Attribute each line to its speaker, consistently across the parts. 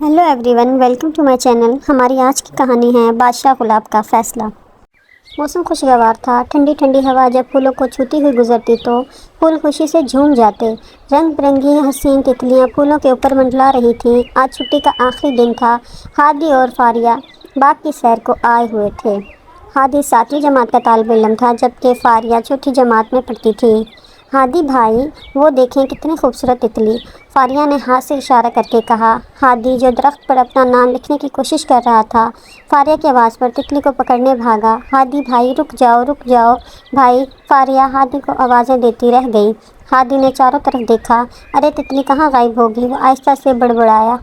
Speaker 1: Hello everyone, welcome to my channel. हमारी आज की कहानी है बादशाह गुलाब का फैसला। मौसम खुशगवार था। ठंडी ठंडी हवा जब फूलों को छूती हुई गुजरती तो फूल खुशी से झूम जाते। रंग बिरंगी हसीन तितलियां फूलों के ऊपर मंडला रही थीं। आज छुट्टी का आखिरी दिन था। हादी और फारिया बाग की सैर को आए हुए थे। हादी 7वीं जमात का तालिब इल्म था, जबकि फारिया चौथी जमात में पढ़ती थी। हादी भाई, वो देखें कितनी खूबसूरत तितली, फारिया ने हाथ से इशारा करके कहा। हादी, जो दरख्त पर अपना नाम लिखने की कोशिश कर रहा था, फारिया की आवाज़ पर तितली को पकड़ने भागा। हादी भाई, रुक जाओ भाई। फारिया हादी को आवाज़ें देती रह गई। हादी ने चारों तरफ देखा। अरे तितली कहाँ गायब होगी, वो आहिस्ता से बड़बड़ाया।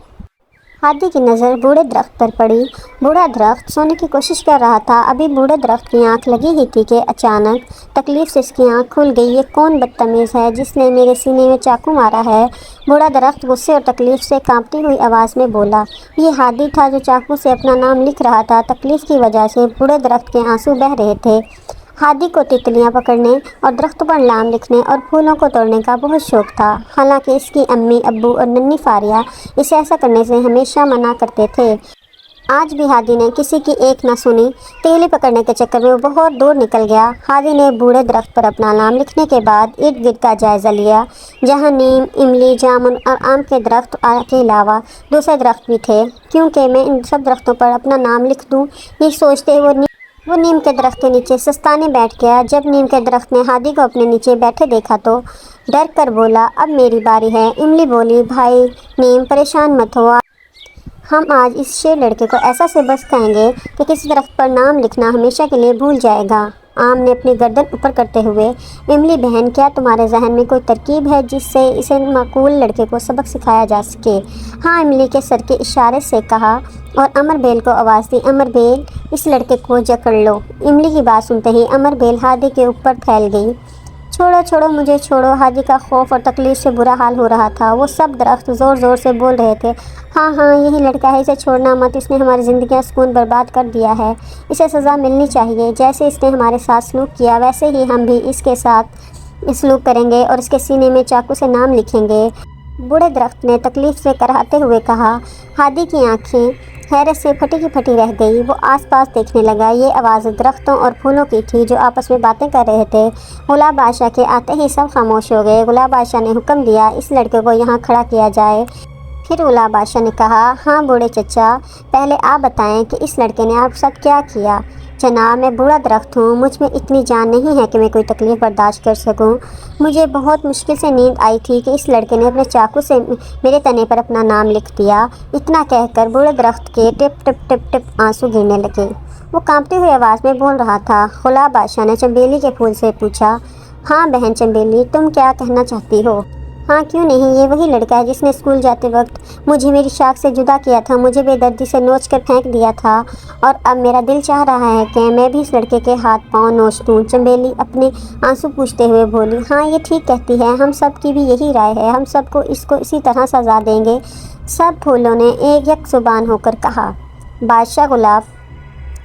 Speaker 1: हादी की नज़र बूढ़े दरख्त पर पड़ी। बूढ़ा दरख्त सोने की कोशिश कर रहा था। अभी बूढ़े दरख्त की आंख लगी ही थी कि अचानक तकलीफ से इसकी आंख खुल गई। ये कौन बदतमीज़ है जिसने मेरे सीने में चाकू मारा है? बूढ़ा दरख्त गुस्से और तकलीफ से कांपती हुई आवाज़ में बोला। ये हादी था जो चाकू से अपना नाम लिख रहा था। तकलीफ की वजह से बूढ़े दरख्त के आंसू बह रहे थे। हादी को तितलियां पकड़ने और दरख्तों पर नाम लिखने और फूलों को तोड़ने का बहुत शौक था। हालांकि इसकी अम्मी, अब्बू और नन्ही फारिया इसे ऐसा करने से हमेशा मना करते थे। आज भी हादी ने किसी की एक न सुनी। तीली पकड़ने के चक्कर में वो बहुत दूर निकल गया। हादी ने बूढ़े दरख्त पर अपना नाम लिखने के बाद इर्द गिर्द का जायज़ा लिया, जहाँ नीम, इमली, जामुन और आम के दरख्त के अलावा दूसरे दरख्त भी थे। क्योंकि मैं इन सब दरख्तों पर अपना नाम लिख दूँ, ये सोचते वो नीम के दरख्त के नीचे सस्ताने बैठ गया। जब नीम के दरख्त ने हादी को अपने नीचे बैठे देखा तो डर कर बोला, अब मेरी बारी है। इमली बोली, भाई नीम, परेशान मत हो, हम आज इस शेर लड़के को ऐसा सबक कहेंगे कि किसी दरख्त पर नाम लिखना हमेशा के लिए भूल जाएगा। आम ने अपनी गर्दन ऊपर करते हुए, इमली बहन, क्या तुम्हारे जहन में कोई तरकीब है जिससे इसे माकूल लड़के को सबक सिखाया जा सके? हाँ, इमली के सर के इशारे से कहा और अमर बेल को आवाज़ दी। अमर बेल, इस लड़के को जकड़ लो। इमली की बात सुनते ही अमर बेल हादी के ऊपर फैल गई। छोड़ो छोड़ो, मुझे छोड़ो। हादी का खौफ और तकलीफ से बुरा हाल हो रहा था। वो सब दरख्त ज़ोर ज़ोर से बोल रहे थे, हाँ हाँ, यही लड़का है, इसे छोड़ना मत। इसने हमारी ज़िंदगी सुकून बर्बाद कर दिया है। इसे सज़ा मिलनी चाहिए। जैसे इसने हमारे साथ सलूक किया वैसे ही हम भी इसके साथ सलूक करेंगे और इसके सीने में चाकू से नाम लिखेंगे। बूढ़े दरख्त ने तकलीफ से कराहते हुए कहा। हादी की आंखें हैरत से फटी की फटी रह गई। वो आसपास देखने लगा। ये आवाज़ दरख्तों और फूलों की थी जो आपस में बातें कर रहे थे। गुलाब बादशाह के आते ही सब खामोश हो गए। गुलाब बादशाह ने हुक्म दिया, इस लड़के को यहाँ खड़ा किया जाए। फिर गुलाब बादशाह ने कहा, हाँ बूढ़े चचा, पहले आप बताएं कि इस लड़के ने आप साथ क्या किया? जनाब, मैं बूढ़ा दरख्त हूँ, मुझ में इतनी जान नहीं है कि मैं कोई तकलीफ़ बर्दाश्त कर सकूँ। मुझे बहुत मुश्किल से नींद आई थी कि इस लड़के ने अपने चाकू से मेरे तने पर अपना नाम लिख दिया। इतना कहकर बूढ़े दरख्त के टिप टिप टिप टिप आंसू गिरने लगे। वो कांपती हुई आवाज़ में बोल रहा था। गुलाब बादशाह ने चंबेली के फूल से पूछा, हाँ बहन चंबेली, तुम क्या कहना चाहती हो? हाँ क्यों नहीं, ये वही लड़का है जिसने स्कूल जाते वक्त मुझे मेरी शाख से जुदा किया था, मुझे बेदर्दी से नोच कर फेंक दिया था और अब मेरा दिल चाह रहा है कि मैं भी इस लड़के के हाथ पांव नोच दूँ। चंबेली अपने आंसू पूछते हुए बोली, हाँ ये ठीक कहती है, हम सब की भी यही राय है, हम सबको इसको इसी तरह सजा देंगे। सब फूलों ने एक यक जुबान होकर कहा। बादशाह गुलाब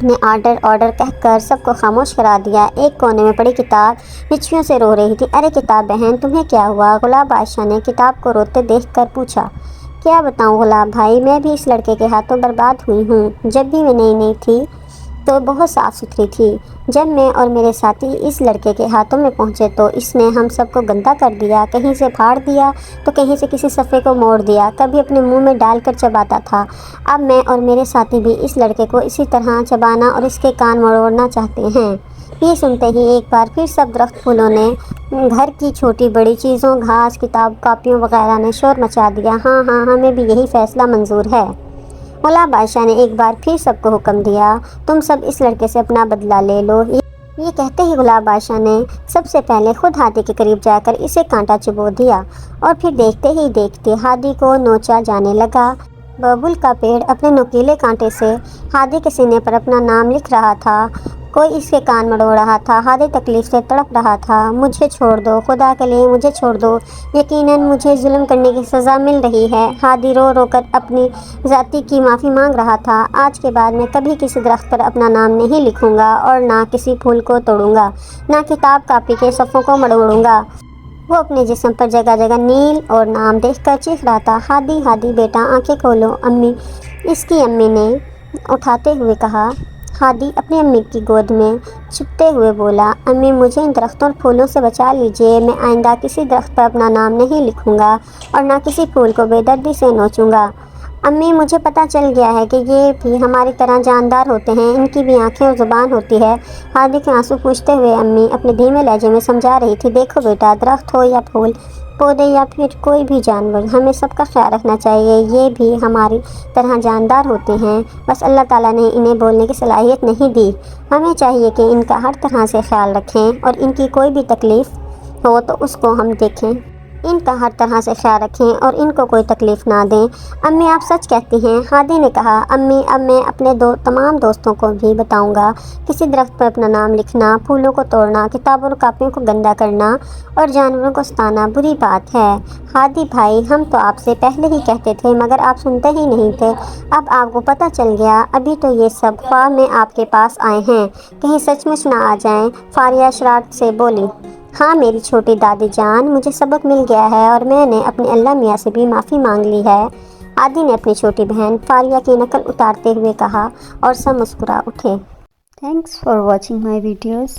Speaker 1: ने ऑर्डर कहकर सबको खामोश करा दिया। एक कोने में पड़ी किताब हिचकियों से रो रही थी। अरे किताब बहन, तुम्हें क्या हुआ? गुलाब बादशाह ने किताब को रोते देखकर पूछा। क्या बताऊं गुलाब भाई, मैं भी इस लड़के के हाथों बर्बाद हुई हूँ। जब भी मैं नई नई थी तो बहुत साफ़ सुथरी थी। जब मैं और मेरे साथी इस लड़के के हाथों में पहुँचे तो इसने हम सबको गंदा कर दिया। कहीं से फाड़ दिया तो कहीं से किसी सफ़े को मोड़ दिया, कभी अपने मुंह में डालकर चबाता था। अब मैं और मेरे साथी भी इस लड़के को इसी तरह चबाना और इसके कान मरोड़ना चाहते हैं। ये सुनते ही एक बार फिर सब दरख्त फूलों ने, घर की छोटी बड़ी चीज़ों, घास, किताब, कॉपियों वगैरह ने शोर मचा दिया। हाँ हाँ, हमें भी यही फ़ैसला मंजूर है। गुलाब बादशाह ने एक बार फिर सबको हुक्म दिया, तुम सब इस लड़के से अपना बदला ले लो। ये कहते ही गुलाब बादशाह ने सबसे पहले खुद हादी के करीब जाकर इसे कांटा चुबो दिया और फिर देखते ही देखते हादी को नोचा जाने लगा। बबुल का पेड़ अपने नुकीले कांटे से हादी के सीने पर अपना नाम लिख रहा था। कोई इसके कान मरोड़ रहा था। हादी तकलीफ से तड़प रहा था। मुझे छोड़ दो, खुदा के लिए मुझे छोड़ दो, यकीनन मुझे जुल्म करने की सज़ा मिल रही है। हादी रो रो कर अपनी ज़ाती की माफ़ी मांग रहा था। आज के बाद मैं कभी किसी दरख्त पर अपना नाम नहीं लिखूंगा और ना किसी फूल को तोड़ूंगा, ना किताब कापी के सफ़ों को मरोड़ूंगा। वो अपने जिस्म पर जगह जगह नील और नाम देखकर चीख रहा था, हादी हादी बेटा आंखें खोलो अम्मी। इसकी अम्मी ने उठाते हुए कहा। हादी अपनी अम्मी की गोद में छुपते हुए बोला, अम्मी मुझे इन दरख्तों और फूलों से बचा लीजिए। मैं आइंदा किसी दरख्त पर अपना नाम नहीं लिखूंगा और ना किसी फूल को बेदर्दी से नोचूंगा। अम्मी मुझे पता चल गया है कि ये भी हमारी तरह जानदार होते हैं, इनकी भी आंखें और ज़ुबान होती है। हादी के आंसू पूछते हुए अम्मी अपने धीमे लहजे में समझा रही थी, देखो बेटा, दरख्त हो या फूल, पौधे या फिर कोई भी जानवर, हमें सबका ख्याल रखना चाहिए। ये भी हमारी तरह जानदार होते हैं, बस अल्लाह ताला ने इन्हें बोलने की सलाहियत नहीं दी। हमें चाहिए कि इनका हर तरह से ख्याल रखें और इनकी कोई भी तकलीफ़ हो तो उसको हम देखें, इनका हर तरह से ख्याल रखें और इनको कोई तकलीफ़ ना दें। अम्मी आप सच कहती हैं, हादी ने कहा। अम्मी अब मैं अपने तमाम दोस्तों को भी बताऊंगा, किसी दरख्त पर अपना नाम लिखना, फूलों को तोड़ना, किताबों और कापियों को गंदा करना और जानवरों को सताना बुरी बात है। हादी भाई हम तो आपसे पहले ही कहते थे मगर आप सुनते ही नहीं थे, अब आपको पता चल गया। अभी तो ये सब ख्वाब में आपके पास आए हैं, कहीं सचमुच ना आ जाएं। फारिया शरारत से बोली। हाँ मेरी छोटी दादी जान, मुझे सबक मिल गया है और मैंने अपने अल्लाह मियाँ से भी माफ़ी मांग ली है, आदि ने अपनी छोटी बहन फारिया की नकल उतारते हुए कहा और सब मुस्कुरा उठे। Thanks for watching my videos.